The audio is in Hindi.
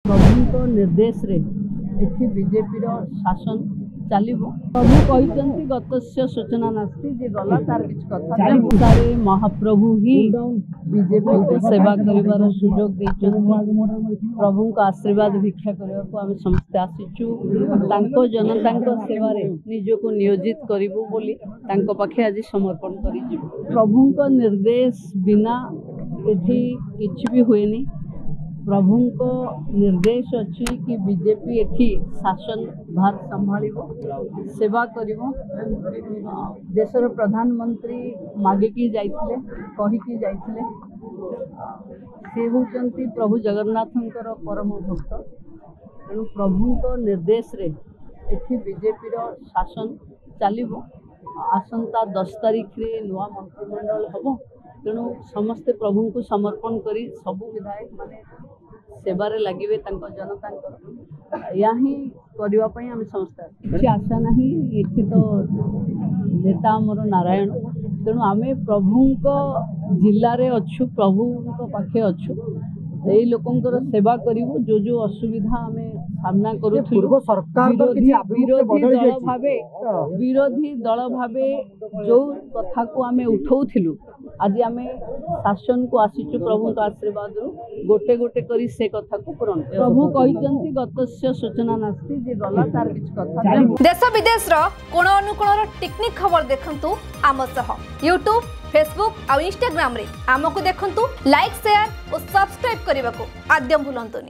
प्रभु निर्देश रे एठी बीजेपी शासन चलो प्रभु कहते गतस्य सूचना नास्ती जे गला तार किछ कथा अनुसार महाप्रभु ही बीजेपी को सेवा करिवार सुजोग देइछन। प्रभु का आशीर्वाद भिक्षा करबा को आमे समस्त आसीचु तांको जनता को सेवा रे निज को नियोजित करिवो बोली तांको पाखे आज समर्पण करि जिवो। प्रभु को निर्देश बिना एठी किछ भी हुएनी। प्रभु को निर्देश अच्छी कि बीजेपी एठी शासन भार संभालिबो सेवा करिवो। देशर प्रधानमंत्री मागिकी जाइथिले कहिकी जाइथिले से होचंती प्रभु जगन्नाथंकर परम भक्त। तेणु प्रभु को निर्देश रे एठी बीजेपी शासन चलिबो। आसंता 10 तारीख रे नुआ मंत्रिमंडल हबो। तेणु समस्ते प्रभु को समर्पण करी सबु विधायक माने सेवारे लगे जनता या ही करने आम समस्त किसी आशा ना ये तो नेता आमर नारायण। तेणु आम प्रभु जिले में अच्छु प्रभु पाखे अच्छु यही लोकंर सेवा करूँ जो जो असुविधा आम सामना करूँ विरोधी दल भावे जो कथा को आम उठाऊलु आज आम शासन को आसीचु प्रभु का आशीर्वाद गोटे गोटे करी से कथा को पूरण। प्रभु कहते गतस्य सूचना नास्ती जे गला तार किछ कथा। देश विदेश रो कोण अनुकोण टेक्निक खबर देखंतु आम सह यूट्यूब फेसबुक और इंस्टाग्राम रे आमको देखंतु लाइक शेयर और सब्सक्राइब करने को आद्यम भूलंतुनी।